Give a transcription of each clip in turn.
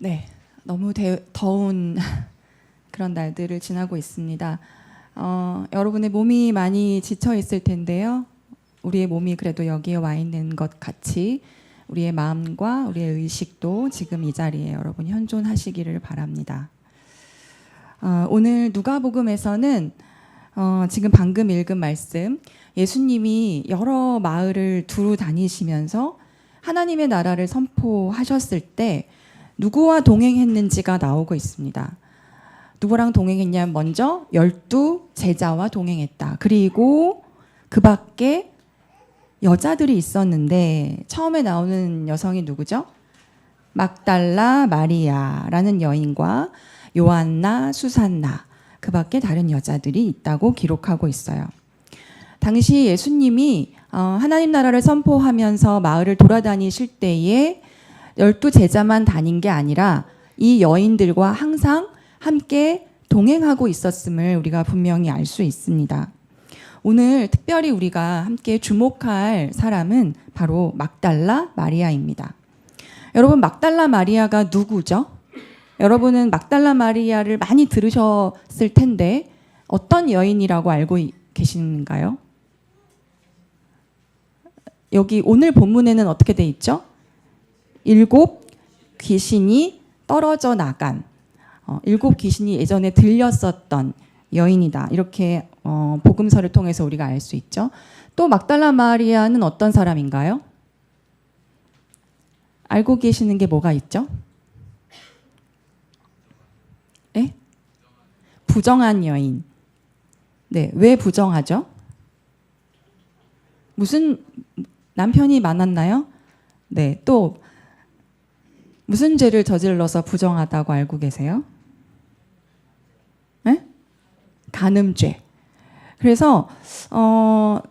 네, 너무 더운 그런 날들을 지나고 있습니다. 여러분의 몸이 많이 지쳐 있을 텐데요. 우리의 몸이 그래도 여기에 와 있는 것 같이 우리의 마음과 우리의 의식도 지금 이 자리에 여러분 현존하시기를 바랍니다. 오늘 누가복음에서는 지금 방금 읽은 말씀, 예수님이 여러 마을을 두루 다니시면서 하나님의 나라를 선포하셨을 때 누구와 동행했는지가 나오고 있습니다. 누구랑 동행했냐면 먼저 12 제자와 동행했다. 그리고 그 밖에 여자들이 있었는데 처음에 나오는 여성이 누구죠? 막달라 마리아라는 여인과 요한나, 수산나, 그 밖에 다른 여자들이 있다고 기록하고 있어요. 당시 예수님이 하나님 나라를 선포하면서 마을을 돌아다니실 때에 12 제자만 다닌 게 아니라 이 여인들과 항상 함께 동행하고 있었음을 우리가 분명히 알 수 있습니다. 오늘 특별히 우리가 함께 주목할 사람은 바로 막달라 마리아입니다. 여러분, 막달라 마리아가 누구죠? 여러분은 막달라 마리아를 많이 들으셨을 텐데 어떤 여인이라고 알고 계신가요? 여기 오늘 본문에는 어떻게 돼 있죠? 7 귀신이 떨어져 나간 7 귀신이 예전에 들렸었던 여인이다. 이렇게 복음서를 통해서 우리가 알 수 있죠. 또 막달라 마리아는 어떤 사람인가요? 알고 계시는 게 뭐가 있죠? 네? 부정한 여인. 네, 왜 부정하죠? 무슨 남편이 많았나요? 네, 또 무슨 죄를 저질러서 부정하다고 알고 계세요? 네? 간음죄. 그래서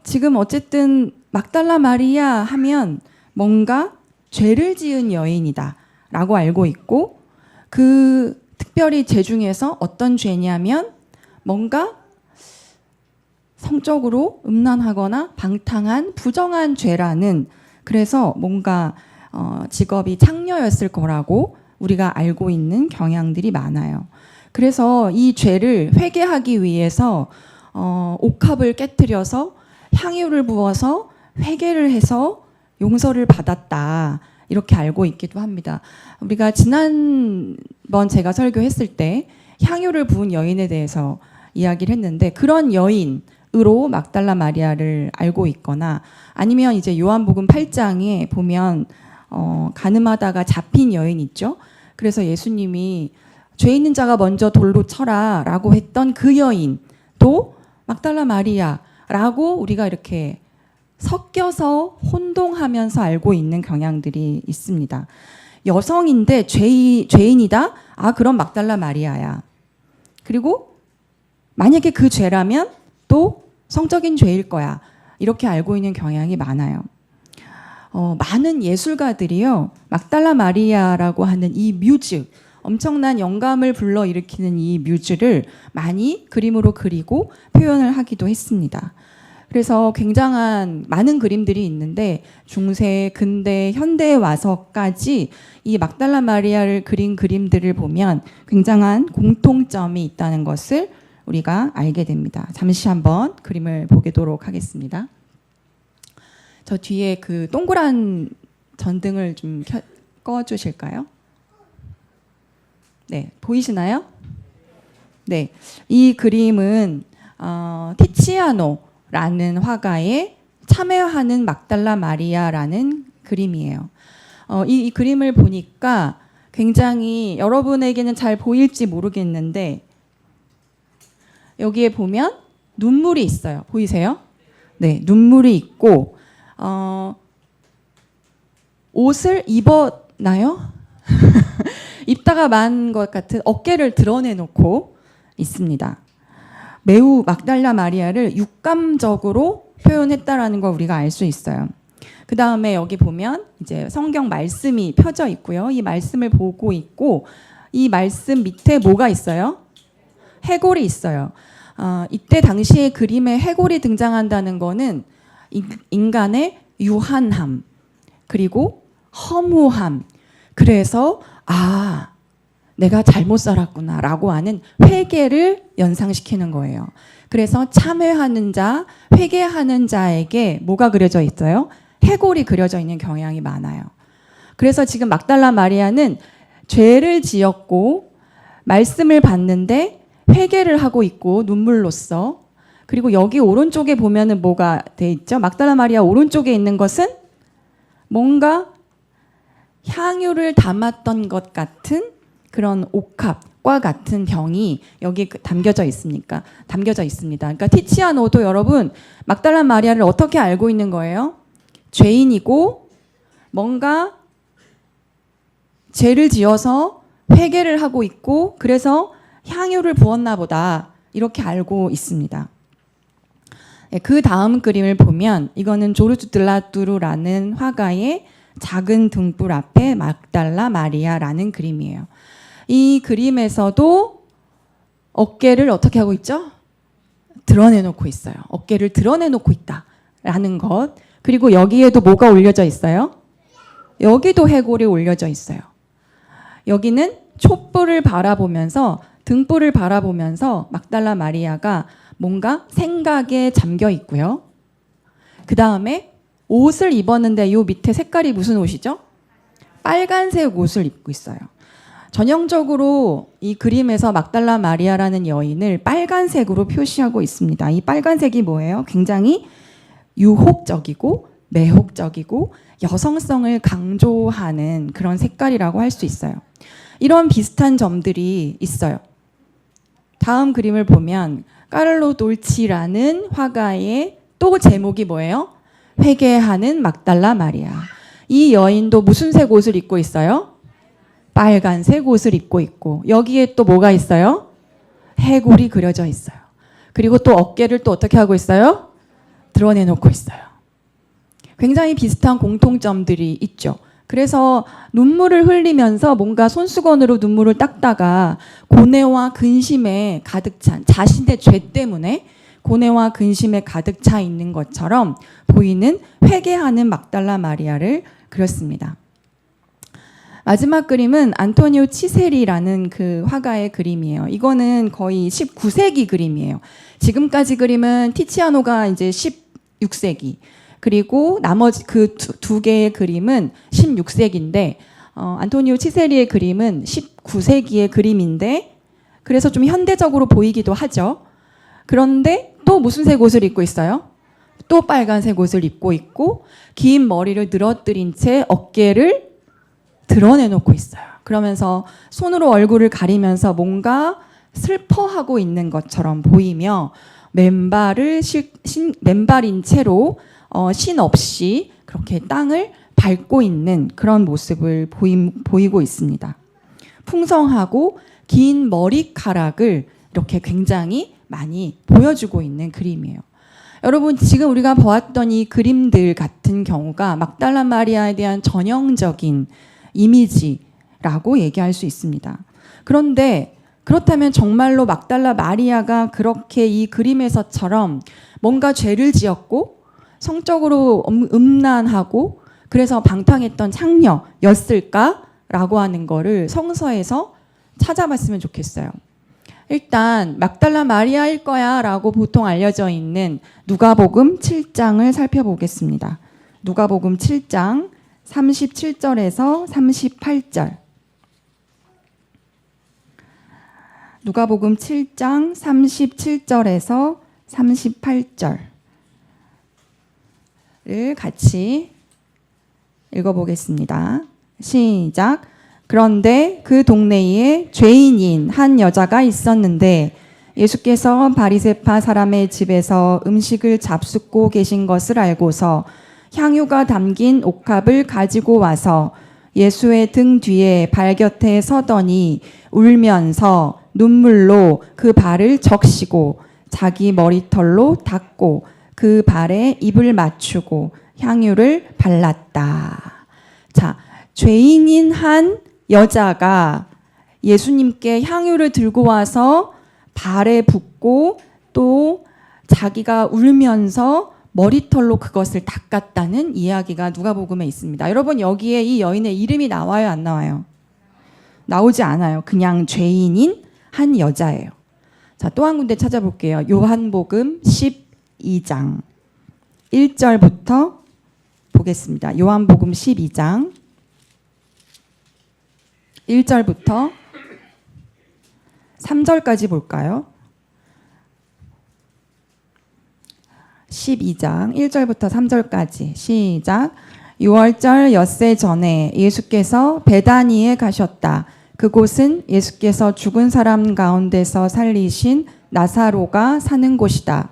지금 어쨌든 막달라 마리아 하면 뭔가 죄를 지은 여인이다 라고 알고 있고, 그 특별히 죄 중에서 어떤 죄냐면 뭔가 성적으로 음란하거나 방탕한 부정한 죄라는, 그래서 뭔가 직업이 창녀였을 거라고 우리가 알고 있는 경향들이 많아요. 그래서 이 죄를 회개하기 위해서 옥합을 깨뜨려서 향유를 부어서 회개를 해서 용서를 받았다, 이렇게 알고 있기도 합니다. 우리가 지난번 제가 설교했을 때 향유를 부은 여인에 대해서 이야기를 했는데, 그런 여인으로 막달라 마리아를 알고 있거나, 아니면 이제 요한복음 8장에 보면 간음하다가 잡힌 여인 있죠. 그래서 예수님이 죄 있는 자가 먼저 돌로 쳐라 라고 했던 그 여인도 막달라 마리아라고 우리가 이렇게 섞여서 혼동하면서 알고 있는 경향들이 있습니다. 여성인데 죄인이다? 아, 그럼 막달라 마리아야. 그리고 만약에 그 죄라면 또 성적인 죄일 거야, 이렇게 알고 있는 경향이 많아요. 많은 예술가들이요, 막달라 마리아라고 하는 이 뮤즈, 엄청난 영감을 불러일으키는 이 뮤즈를 많이 그림으로 그리고 표현을 하기도 했습니다. 그래서 굉장한 많은 그림들이 있는데 중세, 근대, 현대에 와서까지 이 막달라 마리아를 그린 그림들을 보면 굉장한 공통점이 있다는 것을 우리가 알게 됩니다. 잠시 한번 그림을 보도록 하겠습니다. 저 뒤에 그 동그란 전등을 좀 꺼주실까요? 네, 보이시나요? 네, 이 그림은 티치아노라는 화가의 참여하는 막달라 마리아라는 그림이에요. 이 그림을 보니까 굉장히 여러분에게는 잘 보일지 모르겠는데 여기에 보면 눈물이 있어요. 보이세요? 네, 눈물이 있고 옷을 입었나요? 입다가 만 것 같은 어깨를 드러내놓고 있습니다. 매우 막달라 마리아를 육감적으로 표현했다라는 걸 우리가 알 수 있어요. 그 다음에 여기 보면 이제 성경 말씀이 펴져 있고요. 이 말씀을 보고 있고, 이 말씀 밑에 뭐가 있어요? 해골이 있어요. 이때 당시의 그림에 해골이 등장한다는 거는 인간의 유한함, 그리고 허무함, 그래서 내가 잘못 살았구나라고 하는 회개를 연상시키는 거예요. 그래서 참회하는 자, 회개하는 자에게 뭐가 그려져 있어요? 해골이 그려져 있는 경향이 많아요. 그래서 지금 막달라 마리아는 죄를 지었고 말씀을 받는데 회개를 하고 있고 눈물로써, 그리고 여기 오른쪽에 보면은 뭐가 돼 있죠? 막달라 마리아 오른쪽에 있는 것은 뭔가 향유를 담았던 것 같은 그런 옥합과 같은 병이 여기 담겨져 있습니다. 그러니까 티치아노도 여러분 막달라 마리아를 어떻게 알고 있는 거예요? 죄인이고 뭔가 죄를 지어서 회개를 하고 있고 그래서 향유를 부었나 보다 이렇게 알고 있습니다. 그 다음 그림을 보면 이거는 조르주 들라뚜루라는 화가의 작은 등불 앞에 막달라 마리아라는 그림이에요. 이 그림에서도 어깨를 어떻게 하고 있죠? 드러내놓고 있어요. 어깨를 드러내놓고 있다라는 것. 그리고 여기에도 뭐가 올려져 있어요? 여기도 해골이 올려져 있어요. 여기는 촛불을 바라보면서 등불을 바라보면서 막달라 마리아가 뭔가 생각에 잠겨 있고요. 그 다음에 옷을 입었는데 이 밑에 색깔이 무슨 옷이죠? 빨간색 옷을 입고 있어요. 전형적으로 이 그림에서 막달라 마리아라는 여인을 빨간색으로 표시하고 있습니다. 이 빨간색이 뭐예요? 굉장히 유혹적이고 매혹적이고 여성성을 강조하는 그런 색깔이라고 할 수 있어요. 이런 비슷한 점들이 있어요. 다음 그림을 보면 까를로 돌치라는 화가의 또 제목이 뭐예요? 회개하는 막달라 마리아. 이 여인도 무슨 색 옷을 입고 있어요? 빨간색 옷을 입고 있고 여기에 또 뭐가 있어요? 해골이 그려져 있어요. 그리고 또 어깨를 또 어떻게 하고 있어요? 드러내놓고 있어요. 굉장히 비슷한 공통점들이 있죠. 그래서 눈물을 흘리면서 뭔가 손수건으로 눈물을 닦다가 고뇌와 근심에 가득 찬, 자신의 죄 때문에 고뇌와 근심에 가득 차 있는 것처럼 보이는 회개하는 막달라 마리아를 그렸습니다. 마지막 그림은 안토니오 치세리라는 그 화가의 그림이에요. 이거는 거의 19세기 그림이에요. 지금까지 그림은 티치아노가 이제 16세기, 그리고 나머지 그 두 개의 그림은 16세기인데 안토니오 치세리의 그림은 19세기의 그림인데 그래서 좀 현대적으로 보이기도 하죠. 그런데 또 무슨 색 옷을 입고 있어요? 또 빨간색 옷을 입고 있고 긴 머리를 늘어뜨린 채 어깨를 드러내놓고 있어요. 그러면서 손으로 얼굴을 가리면서 뭔가 슬퍼하고 있는 것처럼 보이며 맨발인 채로 신 없이 그렇게 땅을 밟고 있는 그런 모습을 보이고 있습니다. 풍성하고 긴 머리카락을 이렇게 굉장히 많이 보여주고 있는 그림이에요. 여러분 지금 우리가 보았던 이 그림들 같은 경우가 막달라 마리아에 대한 전형적인 이미지라고 얘기할 수 있습니다. 그런데 그렇다면 정말로 막달라 마리아가 그렇게 이 그림에서처럼 뭔가 죄를 지었고 성적으로 음란하고 그래서 방탕했던 창녀였을까라고 하는 거를 성서에서 찾아봤으면 좋겠어요. 일단 막달라 마리아일 거야 라고 보통 알려져 있는 누가복음 7장을 살펴보겠습니다. 누가복음 7장 37절에서 38절. 누가복음 7장 37절에서 38절을 같이 읽어보겠습니다. 시작. 그런데 그 동네에 죄인인 한 여자가 있었는데 예수께서 바리새파 사람의 집에서 음식을 잡숫고 계신 것을 알고서 향유가 담긴 옥합을 가지고 와서 예수의 등 뒤에 발 곁에 서더니 울면서 눈물로 그 발을 적시고 자기 머리털로 닦고 그 발에 입을 맞추고 향유를 발랐다. 자, 죄인인 한 여자가 예수님께 향유를 들고 와서 발에 붓고 또 자기가 울면서 머리털로 그것을 닦았다는 이야기가 누가복음에 있습니다. 여러분 여기에 이 여인의 이름이 나와요, 안 나와요? 나오지 않아요. 그냥 죄인인 한 여자예요. 자, 또 한 군데 찾아볼게요. 요한복음 12장 1절부터 보겠습니다. 요한복음 12장 1절부터 3절까지 볼까요? 12장 1절부터 3절까지 시작. 6월절 엿새 전에 예수께서 베다니에 가셨다. 그곳은 예수께서 죽은 사람 가운데서 살리신 나사로가 사는 곳이다.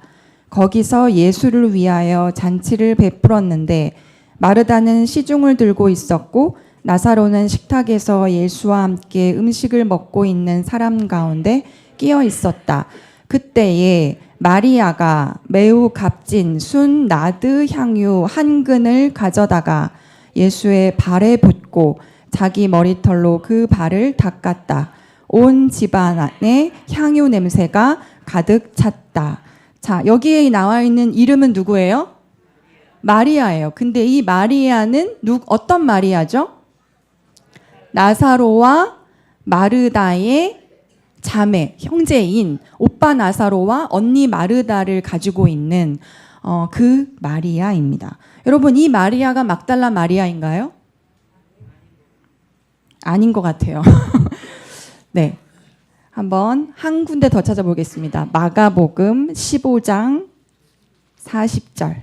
거기서 예수를 위하여 잔치를 베풀었는데 마르다는 시중을 들고 있었고 나사로는 식탁에서 예수와 함께 음식을 먹고 있는 사람 가운데 끼어 있었다. 그때에 마리아가 매우 값진 순 나드 향유 한 근을 가져다가 예수의 발에 붓고 자기 머리털로 그 발을 닦았다. 온 집안에 향유 냄새가 가득 찼다. 자, 여기에 나와 있는 이름은 누구예요? 마리아예요. 근데 이 마리아는 어떤 마리아죠? 나사로와 마르다의 자매, 형제인 오빠 나사로와 언니 마르다를 가지고 있는 그 마리아입니다. 여러분, 이 마리아가 막달라 마리아인가요? 아닌 것 같아요. 네, 한번 한 군데 더 찾아보겠습니다. 마가복음 15장 40절.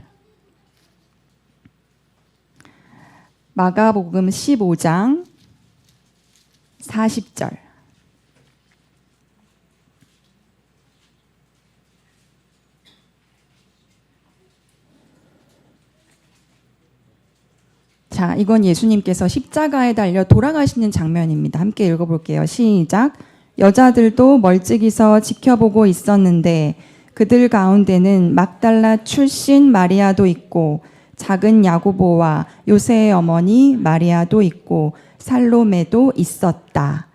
마가복음 15장 40절. 자, 이건 예수님께서 십자가에 달려 돌아가시는 장면입니다. 함께 읽어볼게요. 시작. 여자들도 멀찍이서 지켜보고 있었는데 그들 가운데는 막달라 출신 마리아도 있고 작은 야고보와 요새의 어머니 마리아도 있고 살로메도 있었다.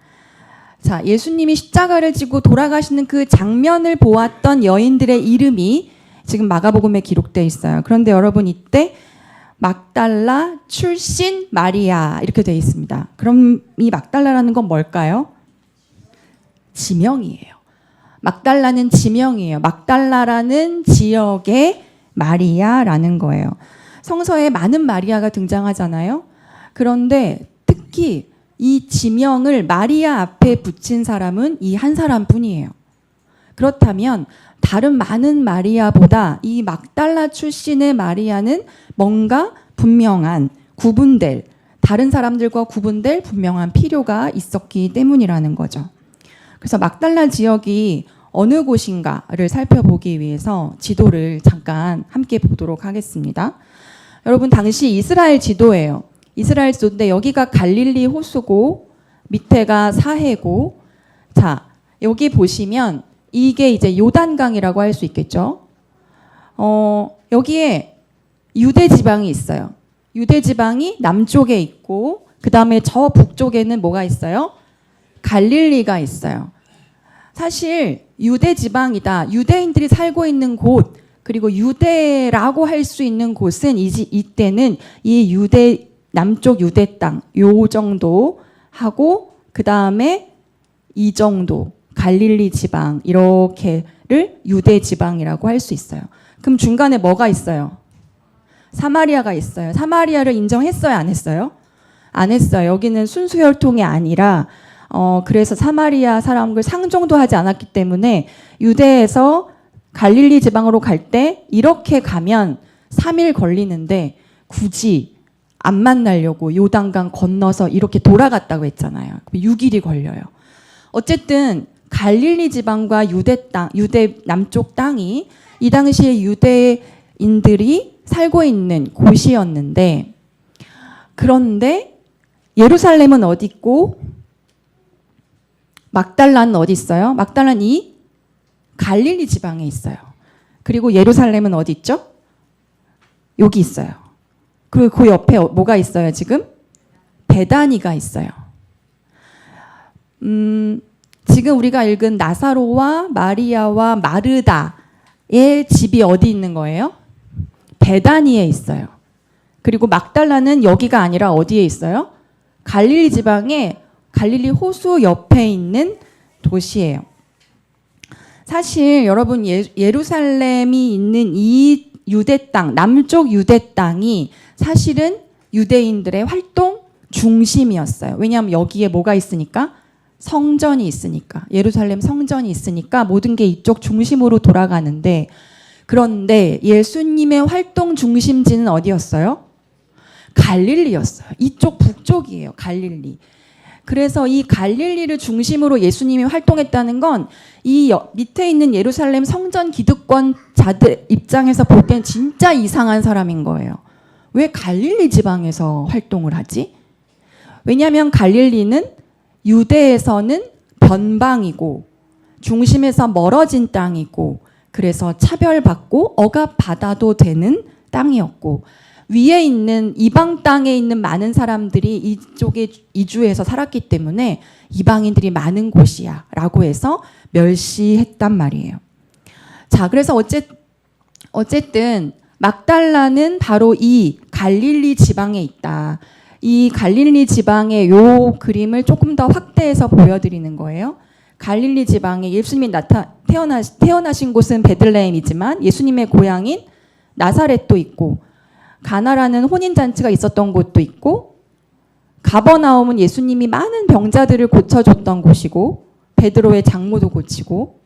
자, 예수님이 십자가를 지고 돌아가시는 그 장면을 보았던 여인들의 이름이 지금 마가복음에 기록되어 있어요. 그런데 여러분, 이때 막달라 출신 마리아 이렇게 되어 있습니다. 그럼 이 막달라라는 건 뭘까요? 지명이에요. 막달라는 지명이에요. 막달라라는 지역의 마리아라는 거예요. 성서에 많은 마리아가 등장하잖아요. 그런데 특히 이 지명을 마리아 앞에 붙인 사람은 이 한 사람뿐이에요. 그렇다면 다른 많은 마리아보다 이 막달라 출신의 마리아는 뭔가 분명한 구분될, 다른 사람들과 구분될 분명한 필요가 있었기 때문이라는 거죠. 그래서 막달라 지역이 어느 곳인가를 살펴보기 위해서 지도를 잠깐 함께 보도록 하겠습니다. 여러분, 당시 이스라엘 지도예요. 이스라엘 지도인데 여기가 갈릴리 호수고 밑에가 사해고, 자, 여기 보시면 이게 이제 요단강이라고 할 수 있겠죠. 여기에 유대 지방이 있어요. 유대 지방이 남쪽에 있고 그 다음에 저 북쪽에는 뭐가 있어요? 갈릴리가 있어요. 사실 유대 지방이다, 유대인들이 살고 있는 곳, 그리고 유대라고 할 수 있는 곳은 이때는 이 유대 남쪽 유대 땅 요 정도 하고 그 다음에 이 정도 갈릴리 지방 이렇게를 유대 지방이라고 할 수 있어요. 그럼 중간에 뭐가 있어요? 사마리아가 있어요. 사마리아를 인정했어요, 안 했어요? 안 했어요. 여기는 순수 혈통이 아니라 그래서 사마리아 사람을 상종도 하지 않았기 때문에 유대에서 갈릴리 지방으로 갈 때 이렇게 가면 3일 걸리는데 굳이 안 만나려고 요단강 건너서 이렇게 돌아갔다고 했잖아요. 6일이 걸려요. 어쨌든 갈릴리 지방과 유대 땅, 유대 남쪽 땅이 이 당시에 유대인들이 살고 있는 곳이었는데, 그런데 예루살렘은 어디 있고 막달라는 어디 있어요? 막달라는 이 갈릴리 지방에 있어요. 그리고 예루살렘은 어디 있죠? 여기 있어요. 그리고 그 옆에 뭐가 있어요 지금? 베다니가 있어요. 지금 우리가 읽은 나사로와 마리아와 마르다의 집이 어디 있는 거예요? 베다니에 있어요. 그리고 막달라는 여기가 아니라 어디에 있어요? 갈릴리 지방에 갈릴리 호수 옆에 있는 도시예요. 사실 여러분 예루살렘이 있는 이 유대 땅, 남쪽 유대 땅이 사실은 유대인들의 활동 중심이었어요. 왜냐하면 여기에 뭐가 있으니까? 성전이 있으니까. 예루살렘 성전이 있으니까 모든 게 이쪽 중심으로 돌아가는데, 그런데 예수님의 활동 중심지는 어디였어요? 갈릴리였어요. 이쪽 북쪽이에요. 갈릴리. 그래서 이 갈릴리를 중심으로 예수님이 활동했다는 건 이 밑에 있는 예루살렘 성전 기득권자들 입장에서 볼 땐 진짜 이상한 사람인 거예요. 왜 갈릴리 지방에서 활동을 하지? 왜냐하면 갈릴리는 유대에서는 변방이고 중심에서 멀어진 땅이고, 그래서 차별받고 억압받아도 되는 땅이었고, 위에 있는 이방 땅에 있는 많은 사람들이 이쪽에 이주해서 살았기 때문에 이방인들이 많은 곳이야 라고 해서 멸시했단 말이에요. 자, 그래서 어쨌든 막달라는 바로 이 갈릴리 지방에 있다. 이 갈릴리 지방의 요 그림을 조금 더 확대해서 보여드리는 거예요. 갈릴리 지방에 예수님이 태어나신 곳은 베들레헴이지만 예수님의 고향인 나사렛도 있고, 가나라는 혼인잔치가 있었던 곳도 있고, 가버나움은 예수님이 많은 병자들을 고쳐줬던 곳이고, 베드로의 장모도 고치고,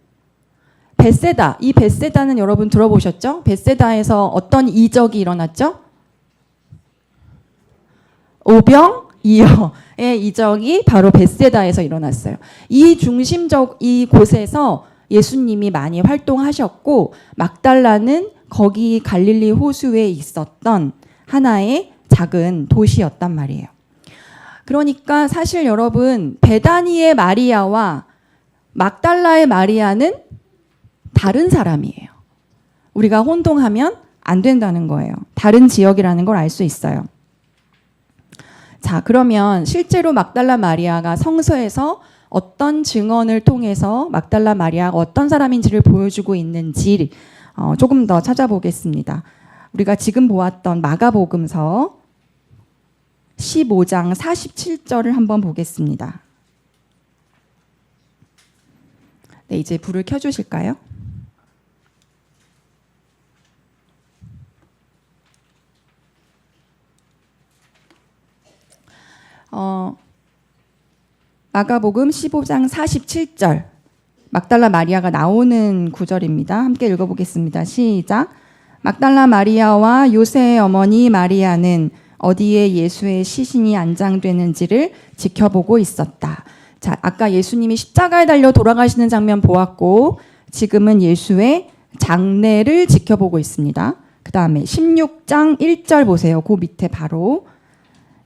벳세다, 이 벳세다는 여러분 들어보셨죠? 벳세다에서 어떤 이적이 일어났죠? 오병이어의 이적이 바로 벳세다에서 일어났어요. 이 곳에서 예수님이 많이 활동하셨고, 막달라는 거기 갈릴리 호수에 있었던 하나의 작은 도시였단 말이에요. 그러니까 사실 여러분, 베다니의 마리아와 막달라의 마리아는 다른 사람이에요. 우리가 혼동하면 안 된다는 거예요. 다른 지역이라는 걸 알 수 있어요. 자, 그러면 실제로 막달라 마리아가 성서에서 어떤 증언을 통해서 막달라 마리아가 어떤 사람인지를 보여주고 있는지 조금 더 찾아보겠습니다. 우리가 지금 보았던 마가복음서 15장 47절을 한번 보겠습니다. 네, 이제 불을 켜주실까요? 마가복음 15장 47절, 막달라 마리아가 나오는 구절입니다. 함께 읽어보겠습니다. 시작. 막달라 마리아와 요새의 어머니 마리아는 어디에 예수의 시신이 안장되는지를 지켜보고 있었다. 자, 아까 예수님이 십자가에 달려 돌아가시는 장면 보았고, 지금은 예수의 장례를 지켜보고 있습니다. 그 다음에 16장 1절 보세요. 그 밑에 바로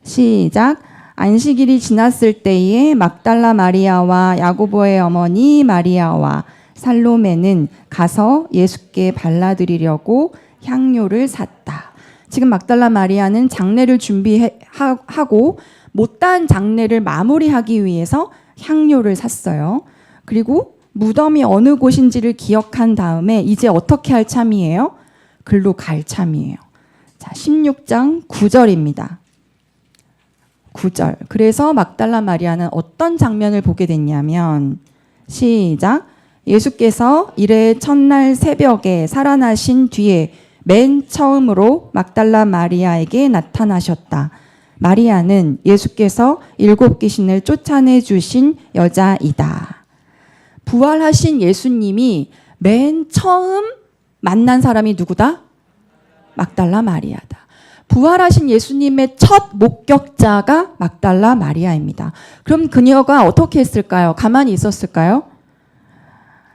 시작. 안식일이 지났을 때에 막달라 마리아와 야고보의 어머니 마리아와 살로메는 가서 예수께 발라드리려고 향료를 샀다. 지금 막달라 마리아는 장례를 준비하고 못다한 장례를 마무리하기 위해서 향료를 샀어요. 그리고 무덤이 어느 곳인지를 기억한 다음에 이제 어떻게 할 참이에요? 글로 갈 참이에요. 자, 16장 9절입니다. 9절. 그래서 막달라 마리아는 어떤 장면을 보게 됐냐면, 시작. 예수께서 이래 첫날 새벽에 살아나신 뒤에 맨 처음으로 막달라 마리아에게 나타나셨다. 마리아는 예수께서 7 귀신을 쫓아내 주신 여자이다. 부활하신 예수님이 맨 처음 만난 사람이 누구다? 막달라 마리아다. 부활하신 예수님의 첫 목격자가 막달라 마리아입니다. 그럼 그녀가 어떻게 했을까요? 가만히 있었을까요?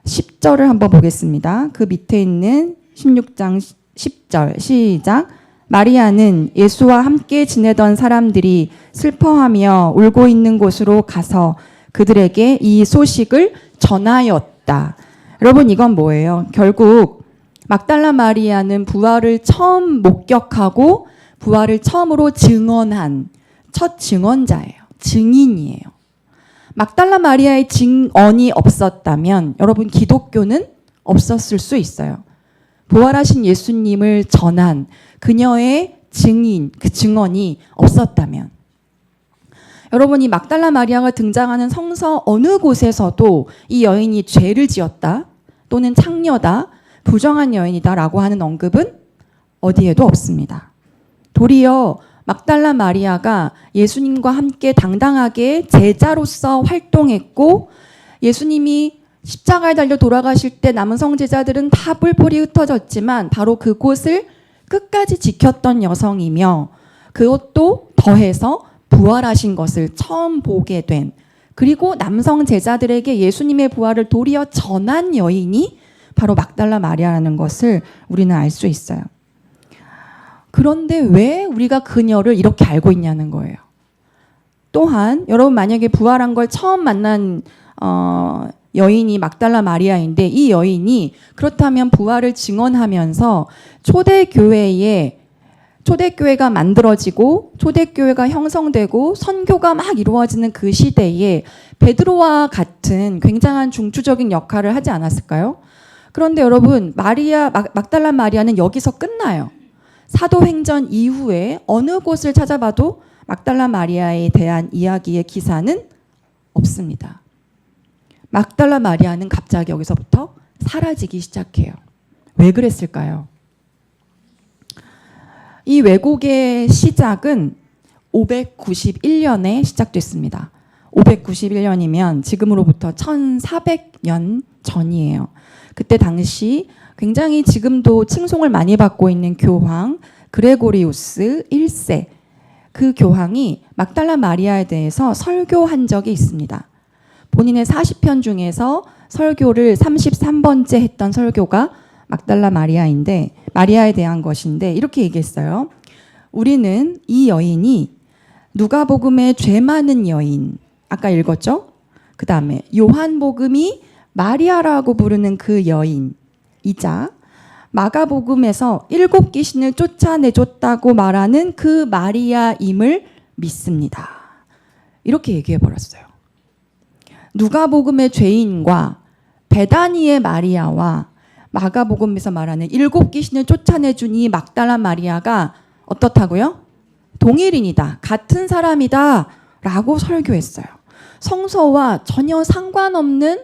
10절을 한번 보겠습니다. 그 밑에 있는 16장 10절 시작. 마리아는 예수와 함께 지내던 사람들이 슬퍼하며 울고 있는 곳으로 가서 그들에게 이 소식을 전하였다. 여러분, 이건 뭐예요? 결국 막달라 마리아는 부활을 처음 목격하고 부활을 처음으로 증언한 첫 증언자예요. 증인이에요. 막달라 마리아의 증언이 없었다면 여러분, 기독교는 없었을 수 있어요. 부활하신 예수님을 전한 그녀의 증인, 그 증언이 없었다면. 여러분이 막달라 마리아가 등장하는 성서 어느 곳에서도 이 여인이 죄를 지었다 또는 창녀다, 부정한 여인이다라고 하는 언급은 어디에도 없습니다. 도리어 막달라 마리아가 예수님과 함께 당당하게 제자로서 활동했고 예수님이 십자가에 달려 돌아가실 때 남은 성제자들은 다 뿔뿔이 흩어졌지만 바로 그곳을 끝까지 지켰던 여성이며 그것도 더해서 부활하신 것을 처음 보게 된, 그리고 남성 제자들에게 예수님의 부활을 도리어 전한 여인이 바로 막달라 마리아라는 것을 우리는 알 수 있어요. 그런데 왜 우리가 그녀를 이렇게 알고 있냐는 거예요. 또한 여러분 만약에 부활한 걸 처음 만난 여인이 막달라 마리아인데 이 여인이 그렇다면 부활을 증언하면서 초대교회가 만들어지고 초대교회가 형성되고 선교가 막 이루어지는 그 시대에 베드로와 같은 굉장한 중추적인 역할을 하지 않았을까요? 그런데 여러분 막달라 마리아는 여기서 끝나요. 사도행전 이후에 어느 곳을 찾아봐도 막달라 마리아에 대한 이야기의 기사는 없습니다. 막달라 마리아는 갑자기 여기서부터 사라지기 시작해요. 왜 그랬을까요? 이 왜곡의 시작은 591년에 시작됐습니다. 591년이면 지금으로부터 1400년 전이에요. 그때 당시 굉장히 지금도 칭송을 많이 받고 있는 교황 그레고리우스 1세, 그 교황이 막달라 마리아에 대해서 설교한 적이 있습니다. 본인의 40편 중에서 설교를 33번째 했던 설교가 막달라 마리아에 대한 것인데 이렇게 얘기했어요. 우리는 이 여인이 누가복음의 죄 많은 여인, 아까 읽었죠? 그 다음에 요한복음이 마리아라고 부르는 그 여인이자 마가복음에서 7 귀신을 쫓아내줬다고 말하는 그 마리아임을 믿습니다. 이렇게 얘기해버렸어요. 누가복음의 죄인과 베다니의 마리아와 마가복음에서 말하는 7 귀신을 쫓아내준 이 막달라 마리아가 어떻다고요? 동일인이다. 같은 사람이다. 라고 설교했어요. 성서와 전혀 상관없는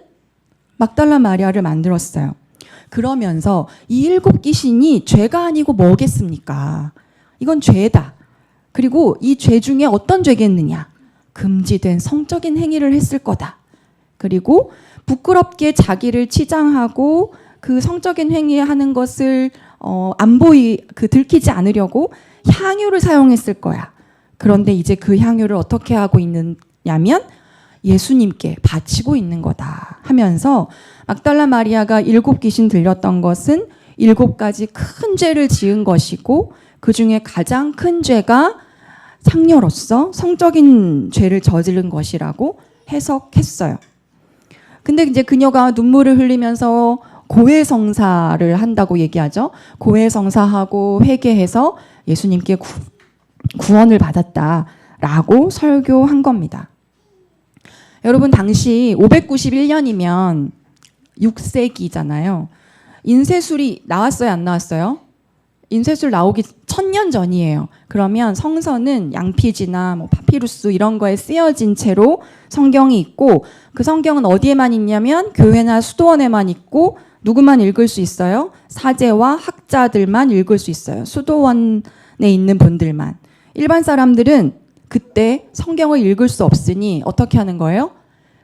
막달라 마리아를 만들었어요. 그러면서 이 7 귀신이 죄가 아니고 뭐겠습니까? 이건 죄다. 그리고 이 죄 중에 어떤 죄겠느냐? 금지된 성적인 행위를 했을 거다. 그리고 부끄럽게 자기를 치장하고 그 성적인 행위하는 것을 들키지 않으려고 향유를 사용했을 거야. 그런데 이제 그 향유를 어떻게 하고 있느냐면 예수님께 바치고 있는 거다 하면서 막달라 마리아가 7 귀신 들렸던 것은 7가지 큰 죄를 지은 것이고 그 중에 가장 큰 죄가 창녀로서 성적인 죄를 저지른 것이라고 해석했어요. 근데 이제 그녀가 눈물을 흘리면서 고해성사를 한다고 얘기하죠. 고해성사하고 회개해서 예수님께 구원을 받았다라고 설교한 겁니다. 여러분 당시 591년이면 6세기잖아요. 인쇄술이 나왔어요, 안 나왔어요? 인쇄술 나오기 1000년 전이에요. 그러면 성서는 양피지나 파피루스 이런 거에 쓰여진 채로 성경이 있고 그 성경은 어디에만 있냐면 교회나 수도원에만 있고 누구만 읽을 수 있어요? 사제와 학자들만 읽을 수 있어요. 수도원에 있는 분들만. 일반 사람들은 그때 성경을 읽을 수 없으니 어떻게 하는 거예요?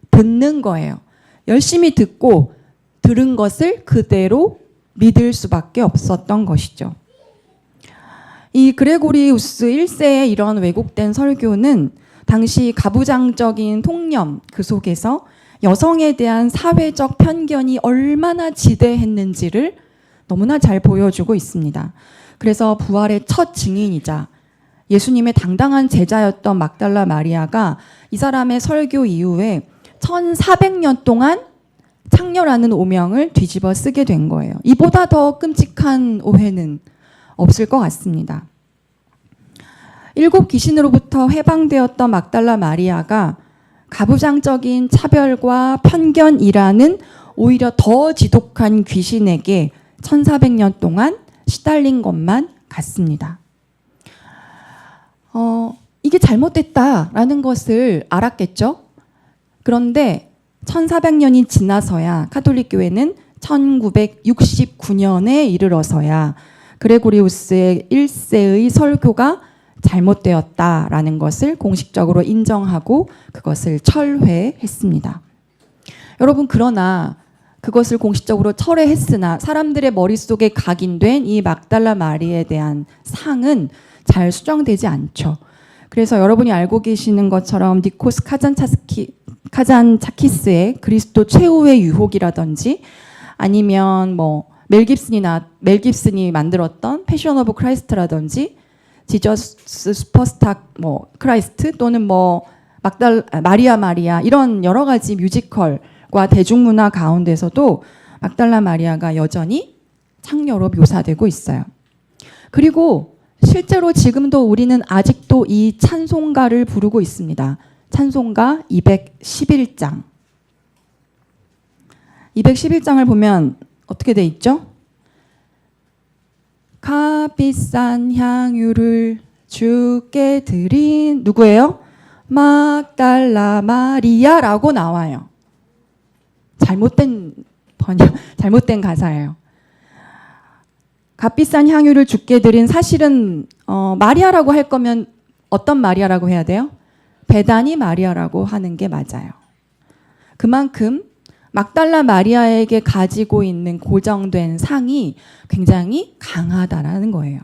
듣는 거예요. 열심히 듣고 들은 것을 그대로 믿을 수밖에 없었던 것이죠. 이 그레고리우스 1세의 이런 왜곡된 설교는 당시 가부장적인 통념 그 속에서 여성에 대한 사회적 편견이 얼마나 지대했는지를 너무나 잘 보여주고 있습니다. 그래서 부활의 첫 증인이자 예수님의 당당한 제자였던 막달라 마리아가 이 사람의 설교 이후에 1400년 동안 창녀라는 오명을 뒤집어 쓰게 된 거예요. 이보다 더 끔찍한 오해는 없을 것 같습니다. 7 귀신으로부터 해방되었던 막달라 마리아가 가부장적인 차별과 편견이라는 오히려 더 지독한 귀신에게 1400년 동안 시달린 것만 같습니다. 이게 잘못됐다라는 것을 알았겠죠. 그런데 1400년이 지나서야 카톨릭 교회는 1969년에 이르러서야 그레고리우스의 1세의 설교가 잘못되었다라는 것을 공식적으로 인정하고 그것을 철회했습니다. 여러분, 그러나 그것을 공식적으로 철회했으나 사람들의 머릿속에 각인된 이 막달라 마리에 대한 상은 잘 수정되지 않죠. 그래서 여러분이 알고 계시는 것처럼 니코스 카잔차키스의 그리스도 최후의 유혹이라든지 아니면 멜 깁슨이 만들었던 패션 오브 크라이스트라든지 지저스 슈퍼스타 크라이스트 또는 마리아 이런 여러 가지 뮤지컬과 대중문화 가운데서도 막달라 마리아가 여전히 창녀로 묘사되고 있어요. 그리고 실제로 지금도 우리는 아직도 이 찬송가를 부르고 있습니다. 찬송가 211장. 211장을 보면 어떻게 돼 있죠? 값비싼 향유를 주께 드린 누구예요? 막달라 마리아라고 나와요. 잘못된 가사예요. 값비싼 향유를 주께 드린, 사실은 마리아라고 할 거면 어떤 마리아라고 해야 돼요? 베다니 마리아라고 하는 게 맞아요. 그만큼 막달라 마리아에게 가지고 있는 고정된 상이 굉장히 강하다라는 거예요.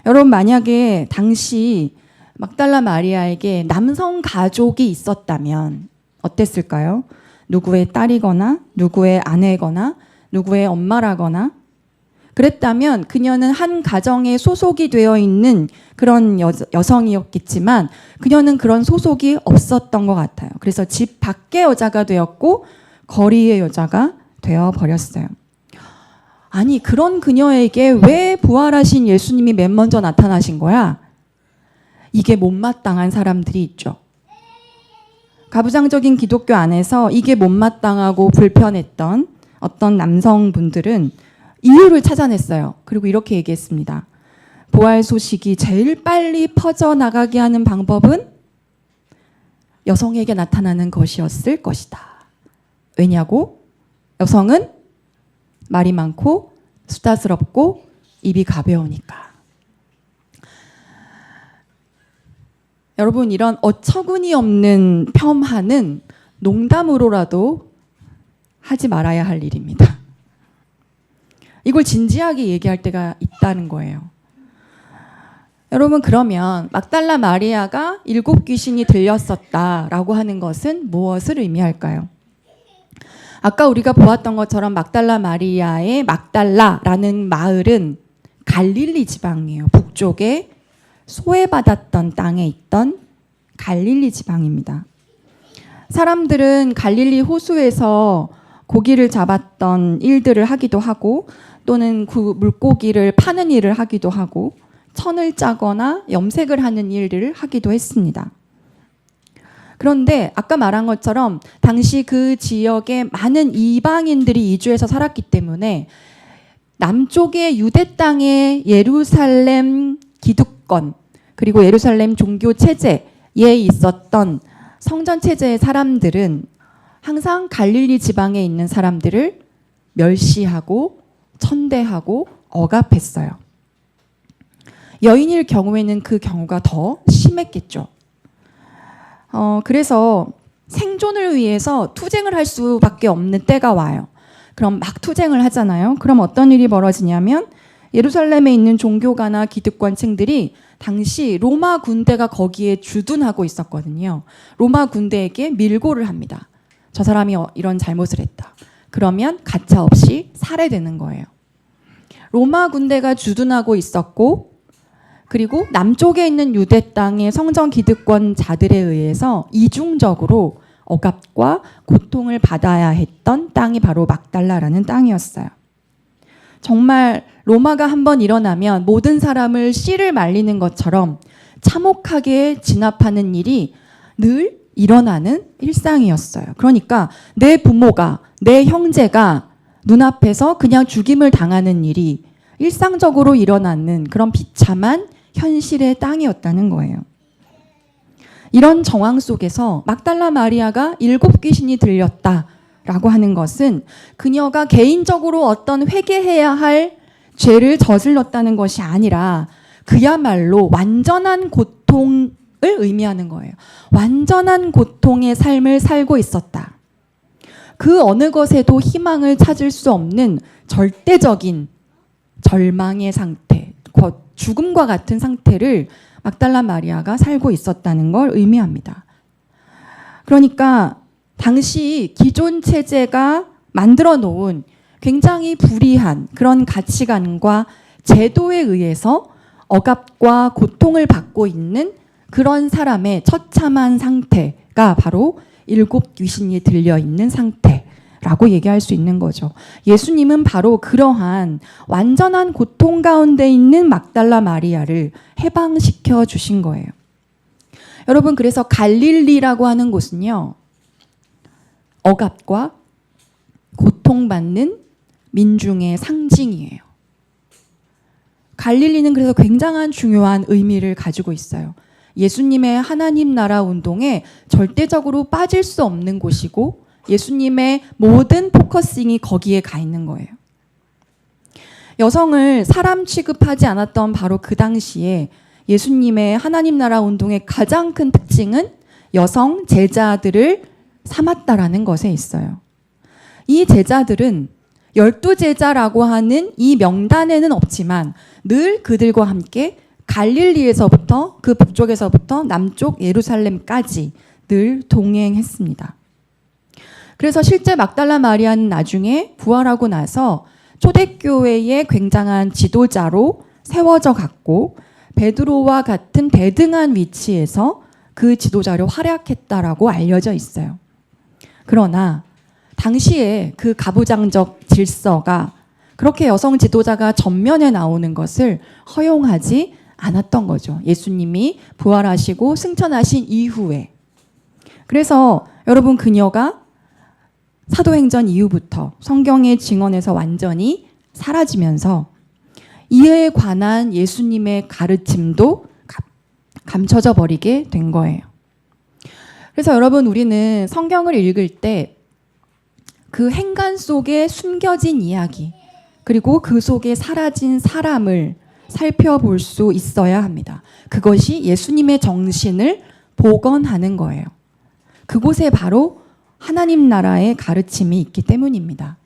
여러분, 만약에 당시 막달라 마리아에게 남성 가족이 있었다면 어땠을까요? 누구의 딸이거나 누구의 아내거나 누구의 엄마라거나 그랬다면 그녀는 한 가정에 소속이 되어 있는 그런 여성이었겠지만 그녀는 그런 소속이 없었던 것 같아요. 그래서 집 밖의 여자가 되었고 거리의 여자가 되어버렸어요. 아니, 그런 그녀에게 왜 부활하신 예수님이 맨 먼저 나타나신 거야? 이게 못마땅한 사람들이 있죠. 가부장적인 기독교 안에서 이게 못마땅하고 불편했던 어떤 남성분들은 이유를 찾아냈어요. 그리고 이렇게 얘기했습니다. 부활 소식이 제일 빨리 퍼져나가게 하는 방법은 여성에게 나타나는 것이었을 것이다. 왜냐고? 여성은 말이 많고 수다스럽고 입이 가벼우니까. 여러분, 이런 어처구니 없는 폄하는 농담으로라도 하지 말아야 할 일입니다. 이걸 진지하게 얘기할 때가 있다는 거예요. 여러분, 그러면 막달라 마리아가 7 귀신이 들렸었다라고 하는 것은 무엇을 의미할까요? 아까 우리가 보았던 것처럼 막달라 마리아의 막달라라는 마을은 갈릴리 지방이에요. 북쪽에 소외받았던 땅에 있던 갈릴리 지방입니다. 사람들은 갈릴리 호수에서 고기를 잡았던 일들을 하기도 하고 또는 그 물고기를 파는 일을 하기도 하고 천을 짜거나 염색을 하는 일들을 하기도 했습니다. 그런데 아까 말한 것처럼 당시 그 지역에 많은 이방인들이 이주해서 살았기 때문에 남쪽의 유대 땅의 예루살렘 기득권 그리고 예루살렘 종교 체제에 있었던 성전 체제의 사람들은 항상 갈릴리 지방에 있는 사람들을 멸시하고 천대하고 억압했어요. 여인일 경우에는 그 경우가 더 심했겠죠. 그래서 생존을 위해서 투쟁을 할 수밖에 없는 때가 와요. 그럼 막 투쟁을 하잖아요. 그럼 어떤 일이 벌어지냐면 예루살렘에 있는 종교가나 기득권층들이 당시 로마 군대가 거기에 주둔하고 있었거든요. 로마 군대에게 밀고를 합니다. 저 사람이 이런 잘못을 했다. 그러면 가차없이 살해되는 거예요. 로마 군대가 주둔하고 있었고 그리고 남쪽에 있는 유대 땅의 성전 기득권자들에 의해서 이중적으로 억압과 고통을 받아야 했던 땅이 바로 막달라라는 땅이었어요. 정말 로마가 한번 일어나면 모든 사람을 씨를 말리는 것처럼 참혹하게 진압하는 일이 늘 일어나는 일상이었어요. 그러니까 내 부모가, 내 형제가 눈앞에서 그냥 죽임을 당하는 일이 일상적으로 일어나는 그런 비참한 현실의 땅이었다는 거예요. 이런 정황 속에서 막달라 마리아가 7귀신이 들렸다라고 하는 것은 그녀가 개인적으로 어떤 회개해야 할 죄를 저질렀다는 것이 아니라 그야말로 완전한 고통을 의미하는 거예요. 완전한 고통의 삶을 살고 있었다. 그 어느 것에도 희망을 찾을 수 없는 절대적인 절망의 상태, 죽음과 같은 상태를 막달라 마리아가 살고 있었다는 걸 의미합니다. 그러니까 당시 기존 체제가 만들어 놓은 굉장히 불이한 그런 가치관과 제도에 의해서 억압과 고통을 받고 있는 그런 사람의 처참한 상태가 바로 7귀신이 들려있는 상태라고 얘기할 수 있는 거죠. 예수님은 바로 그러한 완전한 고통 가운데 있는 막달라 마리아를 해방시켜 주신 거예요. 여러분, 그래서 갈릴리라고 하는 곳은요, 억압과 고통받는 민중의 상징이에요. 갈릴리는 그래서 굉장한 중요한 의미를 가지고 있어요. 예수님의 하나님 나라 운동에 절대적으로 빠질 수 없는 곳이고 예수님의 모든 포커싱이 거기에 가 있는 거예요. 여성을 사람 취급하지 않았던 바로 그 당시에 예수님의 하나님 나라 운동의 가장 큰 특징은 여성 제자들을 삼았다라는 것에 있어요. 이 제자들은 12제자라고 하는 이 명단에는 없지만 늘 그들과 함께 갈릴리에서부터 그 북쪽에서부터 남쪽 예루살렘까지 늘 동행했습니다. 그래서 실제 막달라 마리아는 나중에 부활하고 나서 초대교회의 굉장한 지도자로 세워져 갔고 베드로와 같은 대등한 위치에서 그 지도자로 활약했다라고 알려져 있어요. 그러나 당시에 그 가부장적 질서가 그렇게 여성 지도자가 전면에 나오는 것을 허용하지 않았던 거죠. 예수님이 부활하시고 승천하신 이후에. 그래서 여러분, 그녀가 사도행전 이후부터 성경의 증언에서 완전히 사라지면서 이에 관한 예수님의 가르침도 감춰져 버리게 된 거예요. 그래서 여러분, 우리는 성경을 읽을 때 그 행간 속에 숨겨진 이야기, 그리고 그 속에 사라진 사람을 살펴볼 수 있어야 합니다. 그것이 예수님의 정신을 복원하는 거예요. 그곳에 바로 하나님 나라의 가르침이 있기 때문입니다.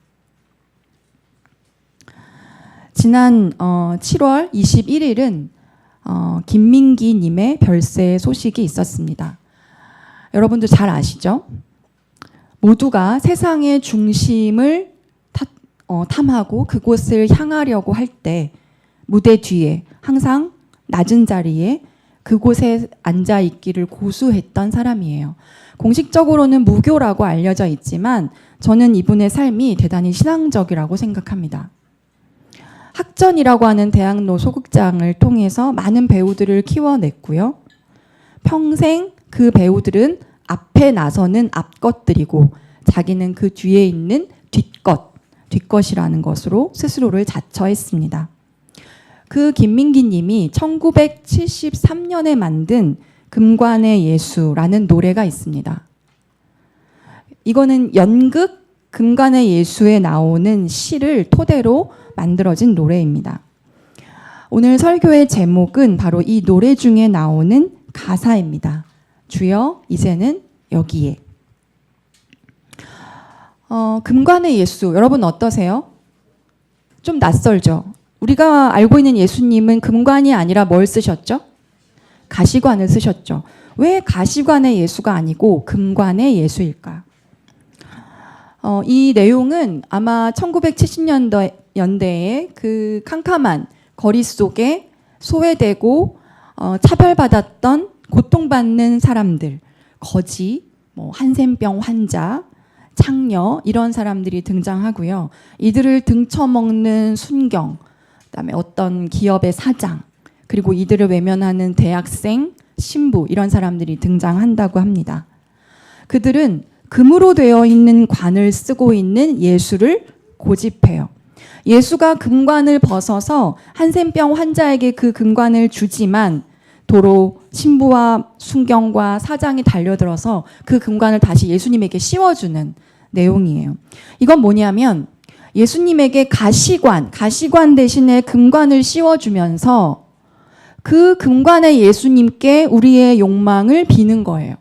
지난 7월 21일은 김민기 님의 별세 소식이 있었습니다. 여러분도 잘 아시죠? 모두가 세상의 중심을 탐하고 그곳을 향하려고 할 때 무대 뒤에 항상 낮은 자리에 그곳에 앉아 있기를 고수했던 사람이에요. 공식적으로는 무교라고 알려져 있지만 저는 이분의 삶이 대단히 신앙적이라고 생각합니다. 학전이라고 하는 대학로 소극장을 통해서 많은 배우들을 키워냈고요. 평생 그 배우들은 앞에 나서는 앞것들이고 자기는 그 뒤에 있는 뒷것이라는 것으로 스스로를 자처했습니다. 그 김민기 님이 1973년에 만든 금관의 예수라는 노래가 있습니다. 이거는 연극 금관의 예수에 나오는 시를 토대로 만들어진 노래입니다. 오늘 설교의 제목은 바로 이 노래 중에 나오는 가사입니다. 주여 이제는 여기에. 금관의 예수, 여러분 어떠세요? 좀 낯설죠? 우리가 알고 있는 예수님은 금관이 아니라 뭘 쓰셨죠? 가시관을 쓰셨죠. 왜 가시관의 예수가 아니고 금관의 예수일까? 이 내용은 아마 1970년대에 그 캄캄한 거리 속에 소외되고 차별받았던 고통받는 사람들, 거지, 한센병 환자, 창녀 이런 사람들이 등장하고요. 이들을 등쳐먹는 순경, 그다음에 어떤 기업의 사장, 그리고 이들을 외면하는 대학생, 신부 이런 사람들이 등장한다고 합니다. 그들은 금으로 되어 있는 관을 쓰고 있는 예수를 고집해요. 예수가 금관을 벗어서 한센병 환자에게 그 금관을 주지만 도로 신부와 순경과 사장이 달려들어서 그 금관을 다시 예수님에게 씌워주는 내용이에요. 이건 뭐냐면 예수님에게 가시관 대신에 금관을 씌워주면서 그 금관의 예수님께 우리의 욕망을 비는 거예요.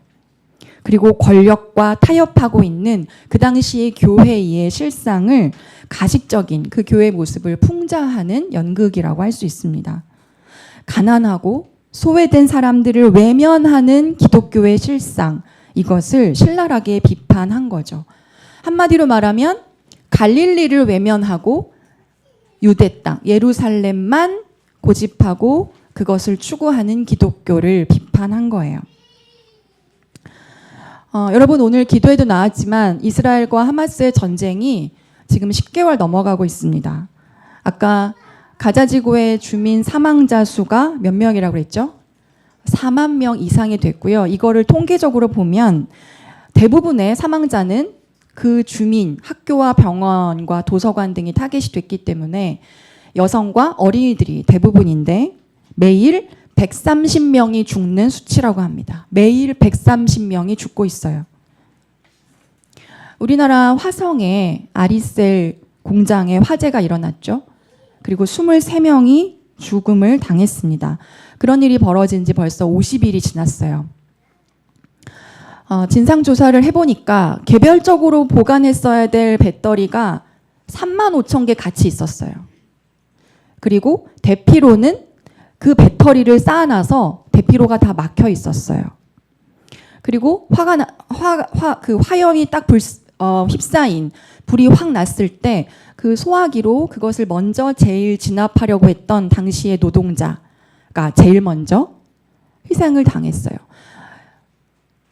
그리고 권력과 타협하고 있는 그 당시의 교회의 실상을 가식적인 그 교회 모습을 풍자하는 연극이라고 할 수 있습니다. 가난하고 소외된 사람들을 외면하는 기독교의 실상, 이것을 신랄하게 비판한 거죠. 한마디로 말하면 갈릴리를 외면하고 유대 땅, 예루살렘만 고집하고 그것을 추구하는 기독교를 비판한 거예요. 여러분 오늘 기도에도 나왔지만 이스라엘과 하마스의 전쟁이 지금 10개월 넘어가고 있습니다. 아까 가자지구의 주민 사망자 수가 몇 명이라고 그랬죠? 4만 명 이상이 됐고요. 이거를 통계적으로 보면 대부분의 사망자는 그 주민, 학교와 병원과 도서관 등이 타겟이 됐기 때문에 여성과 어린이들이 대부분인데 매일 130명이 죽는 수치라고 합니다. 매일 130명이 죽고 있어요. 우리나라 화성에 아리셀 공장에 화재가 일어났죠. 그리고 23명이 죽음을 당했습니다. 그런 일이 벌어진 지 벌써 50일이 지났어요. 진상조사를 해보니까 개별적으로 보관했어야 될 배터리가 3만 5천 개 같이 있었어요. 그리고 대피로는 그 배터리를 쌓아놔서 대피로가 다 막혀 있었어요. 그리고 그 화염이 딱 휩싸인 불이 확 났을 때 그 소화기로 그것을 먼저 제일 진압하려고 했던 당시의 노동자가 제일 먼저 희생을 당했어요.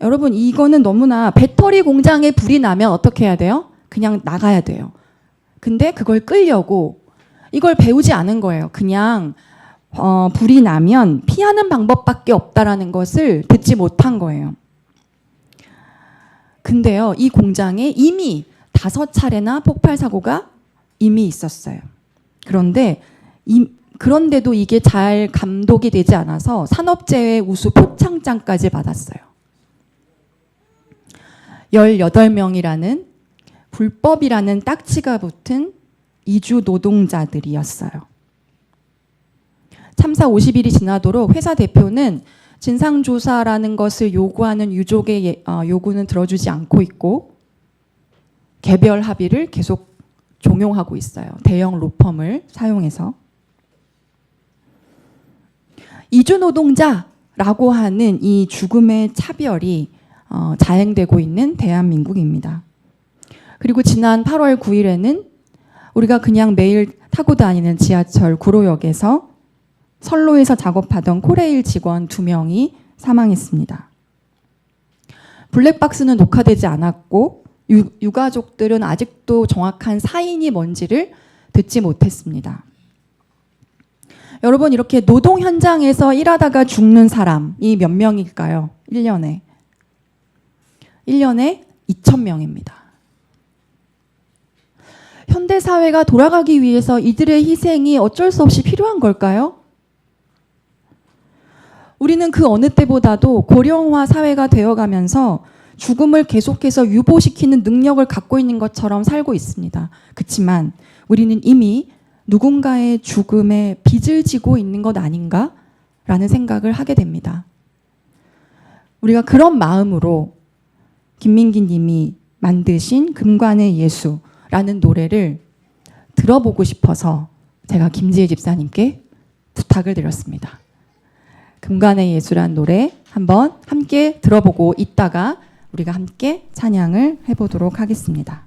여러분 이거는 너무나 배터리 공장에 불이 나면 어떻게 해야 돼요? 그냥 나가야 돼요. 근데 그걸 끌려고 이걸 배우지 않은 거예요. 그냥 불이 나면 피하는 방법밖에 없다라는 것을 듣지 못한 거예요. 근데요, 이 공장에 이미 5차례나 폭발 사고가 이미 있었어요. 그런데도 이게 잘 감독이 되지 않아서 산업재해 우수 표창장까지 받았어요. 18명이라는 불법이라는 딱지가 붙은 이주 노동자들이었어요. 참사 50일이 지나도록 회사 대표는 진상조사라는 것을 요구하는 유족의 요구는 들어주지 않고 있고 개별 합의를 계속 종용하고 있어요. 대형 로펌을 사용해서. 이주노동자라고 하는 이 죽음의 차별이 자행되고 있는 대한민국입니다. 그리고 지난 8월 9일에는 우리가 그냥 매일 타고 다니는 지하철 구로역에서 선로에서 작업하던 코레일 직원 2명이 사망했습니다. 블랙박스는 녹화되지 않았고 유가족들은 아직도 정확한 사인이 뭔지를 듣지 못했습니다. 여러분 이렇게 노동 현장에서 일하다가 죽는 사람이 몇 명일까요? 1년에 2,000명입니다. 현대사회가 돌아가기 위해서 이들의 희생이 어쩔 수 없이 필요한 걸까요? 우리는 그 어느 때보다도 고령화 사회가 되어가면서 죽음을 계속해서 유보시키는 능력을 갖고 있는 것처럼 살고 있습니다. 그렇지만 우리는 이미 누군가의 죽음에 빚을 지고 있는 것 아닌가라는 생각을 하게 됩니다. 우리가 그런 마음으로 김민기 님이 만드신 금관의 예수라는 노래를 들어보고 싶어서 제가 김지혜 집사님께 부탁을 드렸습니다. 금관의 예수란 노래 한번 함께 들어보고 있다가 우리가 함께 찬양을 해보도록 하겠습니다.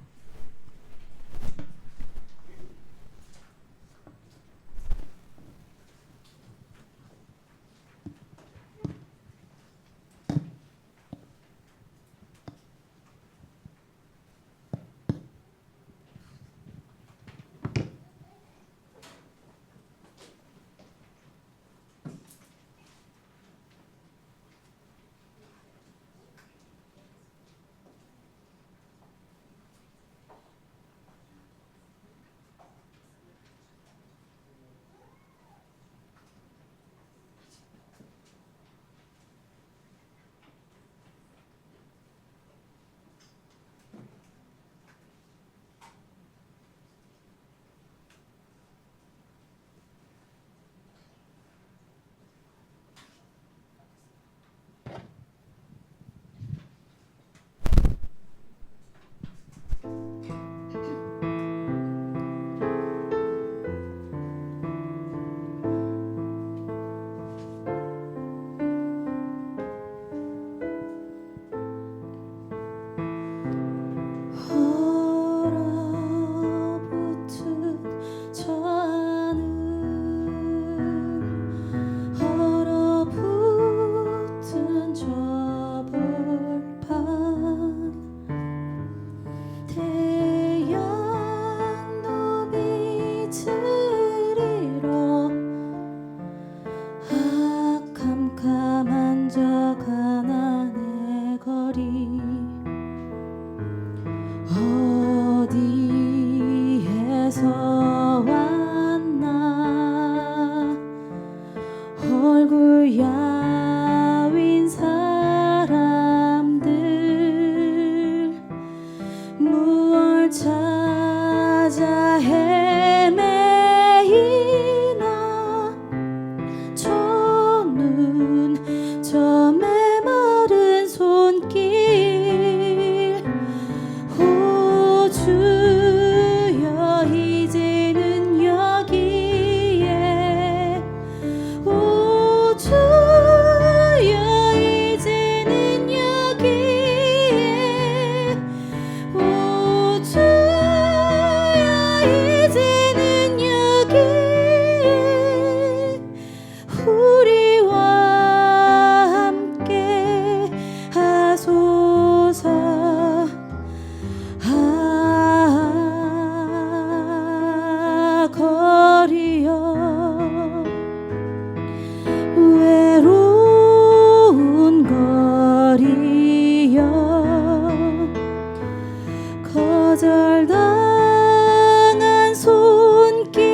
거절당한 손길들에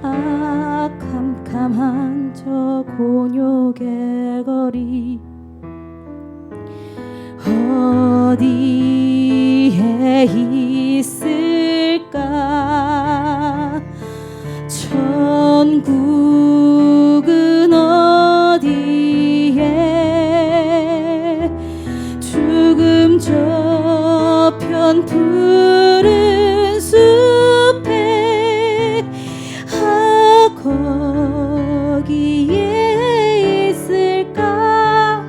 캄캄한 저 곤욕의 거리 어디에 있을까? 천국은 어디에? 죽음 저편 푸른 숲에 거기에 있을까?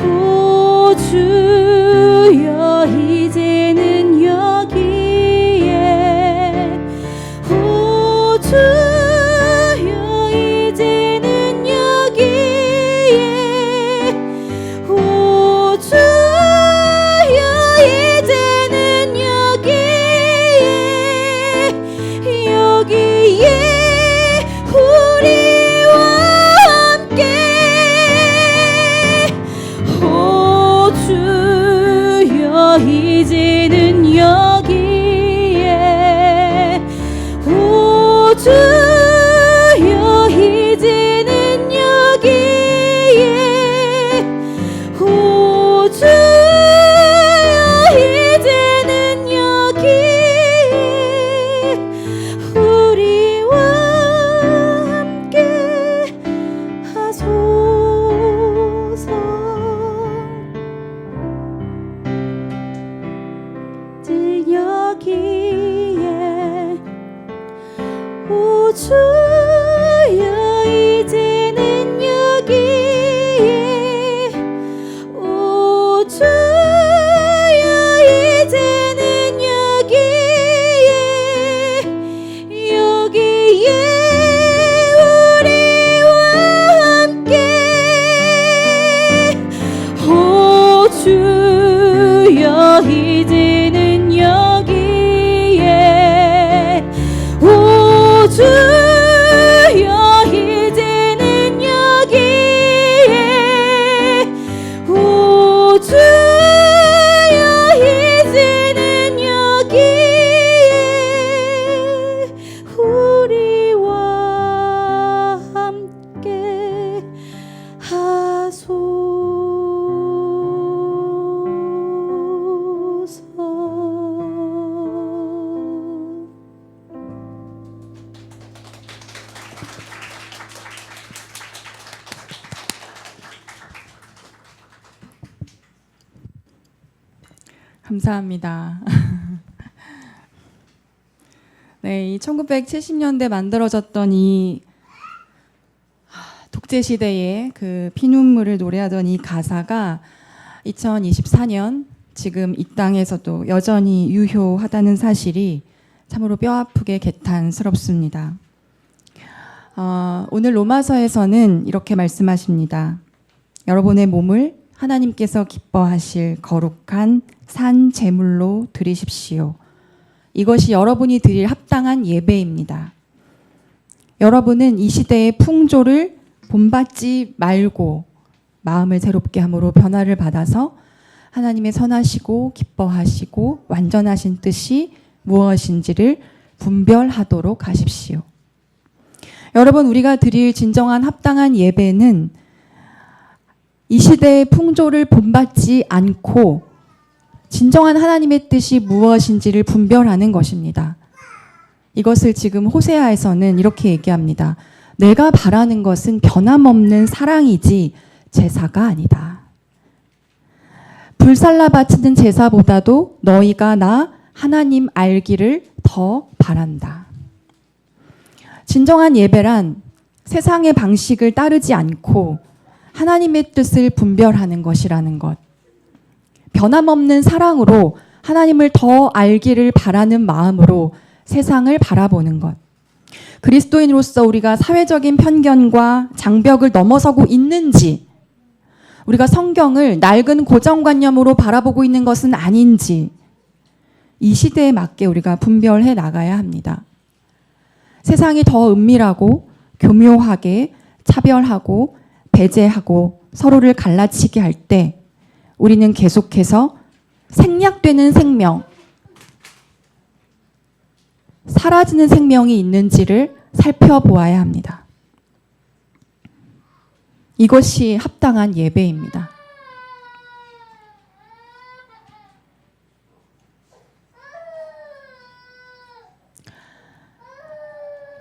오 주여 이제는 여기에 오 주여 이제는 여기에 오 주여 이제는 여기에 우리와 함께 오 주여 이제는 여기에 오 주여 이제는 여기에 오 주여 이제는 여기에 우리와 함께 하소서. 여기에 오 주여 이제는 여기에 오 주여 이제는 여기에 우리와 함께 오 주여 이제는 여기에 오 주여 이제는 여기에 오 주여 이제는 여기에 우리와 함께 하소서. 감사합니다. 네, 이 1970년대 만들어졌던 이 독재 시대의 그 피눈물을 노래하던 이 가사가 2024년 지금 이 땅에서도 여전히 유효하다는 사실이 참으로 뼈아프게 개탄스럽습니다. 오늘 로마서에서는 이렇게 말씀하십니다. 여러분의 몸을 하나님께서 기뻐하실 거룩한 산 제물로 드리십시오. 이것이 여러분이 드릴 합당한 예배입니다. 여러분은 이 시대의 풍조를 본받지 말고 마음을 새롭게 함으로 변화를 받아서 하나님의 선하시고 기뻐하시고 완전하신 뜻이 무엇인지를 분별하도록 하십시오. 여러분, 우리가 드릴 진정한 합당한 예배는 이 시대의 풍조를 본받지 않고 진정한 하나님의 뜻이 무엇인지를 분별하는 것입니다. 이것을 지금 호세아에서는 이렇게 얘기합니다. 내가 바라는 것은 변함없는 사랑이지 제사가 아니다. 불살라 바치는 제사보다도 너희가 나 하나님 알기를 더 바란다. 진정한 예배란 세상의 방식을 따르지 않고 하나님의 뜻을 분별하는 것이라는 것. 변함없는 사랑으로 하나님을 더 알기를 바라는 마음으로 세상을 바라보는 것. 그리스도인으로서 우리가 사회적인 편견과 장벽을 넘어서고 있는지, 우리가 성경을 낡은 고정관념으로 바라보고 있는 것은 아닌지, 이 시대에 맞게 우리가 분별해 나가야 합니다. 세상이 더 은밀하고 교묘하게 차별하고 배제하고 서로를 갈라치게 할 때 우리는 계속해서 생략되는 생명, 사라지는 생명이 있는지를 살펴보아야 합니다. 이것이 합당한 예배입니다.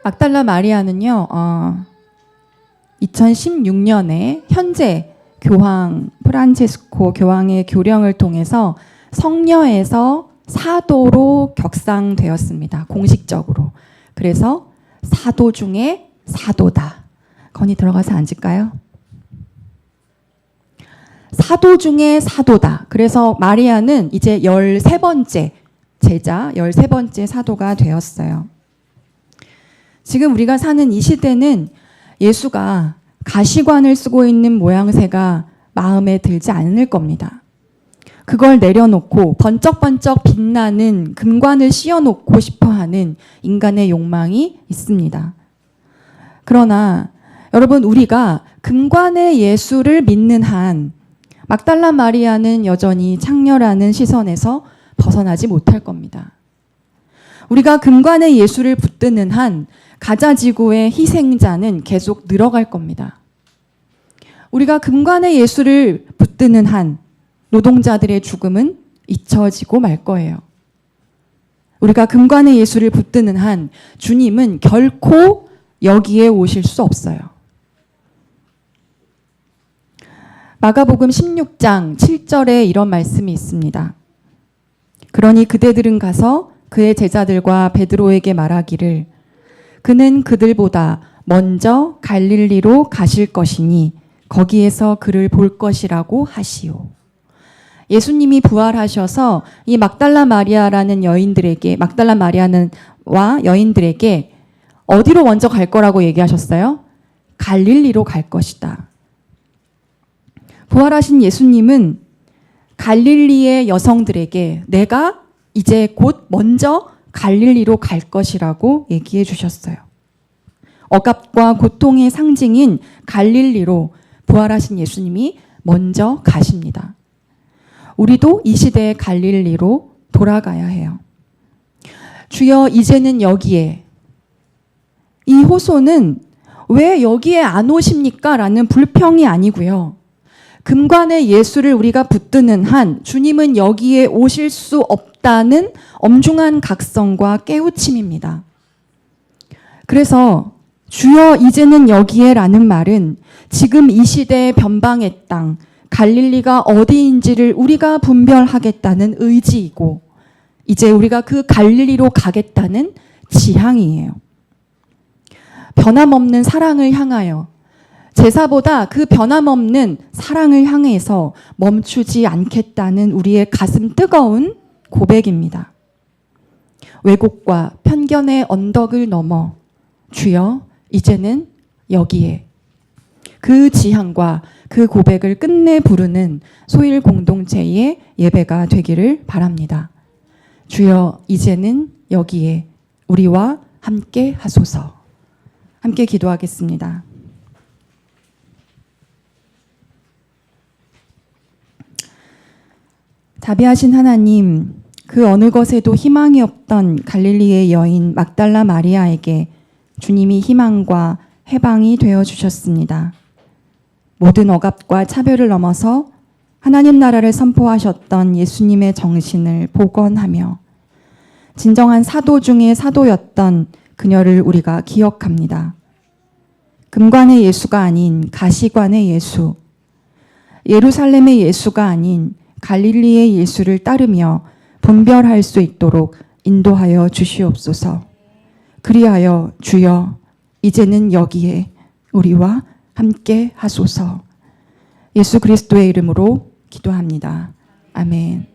막달라 마리아는요, 2016년에 현재 교황 프란체스코 교황의 교령을 통해서 성녀에서 사도로 격상되었습니다. 공식적으로. 그래서 사도 중에 사도다. 건이 들어가서 앉을까요? 사도 중에 사도다. 그래서 마리아는 이제 13번째 제자, 13번째 사도가 되었어요. 지금 우리가 사는 이 시대는 예수가 가시관을 쓰고 있는 모양새가 마음에 들지 않을 겁니다. 그걸 내려놓고 번쩍번쩍 빛나는 금관을 씌워놓고 싶어하는 인간의 욕망이 있습니다. 그러나 여러분, 우리가 금관의 예수를 믿는 한 막달라 마리아는 여전히 창녀라는 시선에서 벗어나지 못할 겁니다. 우리가 금관의 예수를 붙드는 한 가자지구의 희생자는 계속 늘어갈 겁니다. 우리가 금관의 예수를 붙드는 한 노동자들의 죽음은 잊혀지고 말 거예요. 우리가 금관의 예수를 붙드는 한 주님은 결코 여기에 오실 수 없어요. 마가복음 16장 7절에 이런 말씀이 있습니다. 그러니 그대들은 가서 그의 제자들과 베드로에게 말하기를 그는 그들보다 먼저 갈릴리로 가실 것이니 거기에서 그를 볼 것이라고 하시오. 예수님이 부활하셔서 이 막달라 마리아라는 여인들에게, 막달라 마리아와 여인들에게 어디로 먼저 갈 거라고 얘기하셨어요? 갈릴리로 갈 것이다. 부활하신 예수님은 갈릴리의 여성들에게 내가 이제 곧 먼저 갈릴리로 갈 것이라고 얘기해 주셨어요. 억압과 고통의 상징인 갈릴리로 부활하신 예수님이 먼저 가십니다. 우리도 이 시대의 갈릴리로 돌아가야 해요. 주여, 이제는 여기에. 이 호소는 왜 여기에 안 오십니까? 라는 불평이 아니고요. 금관의 예수를 우리가 붙드는 한 주님은 여기에 오실 수 없다는 엄중한 각성과 깨우침입니다. 그래서 주여 이제는 여기에 라는 말은 지금 이 시대의 변방의 땅, 갈릴리가 어디인지를 우리가 분별하겠다는 의지이고 이제 우리가 그 갈릴리로 가겠다는 지향이에요. 변함없는 사랑을 향하여 제사보다 그 변함없는 사랑을 향해서 멈추지 않겠다는 우리의 가슴 뜨거운 고백입니다. 왜곡과 편견의 언덕을 넘어 주여 이제는 여기에 그 지향과 그 고백을 끝내 부르는 소일 공동체의 예배가 되기를 바랍니다. 주여 이제는 여기에 우리와 함께 하소서. 함께 기도하겠습니다. 자비하신 하나님, 그 어느 것에도 희망이 없던 갈릴리의 여인 막달라 마리아에게 주님이 희망과 해방이 되어 주셨습니다. 모든 억압과 차별을 넘어서 하나님 나라를 선포하셨던 예수님의 정신을 복원하며 진정한 사도 중의 사도였던 그녀를 우리가 기억합니다. 금관의 예수가 아닌 가시관의 예수, 예루살렘의 예수가 아닌 갈릴리의 예수를 따르며 분별할 수 있도록 인도하여 주시옵소서. 그리하여 주여 이제는 여기에 우리와 함께 하소서. 예수 그리스도의 이름으로 기도합니다. 아멘.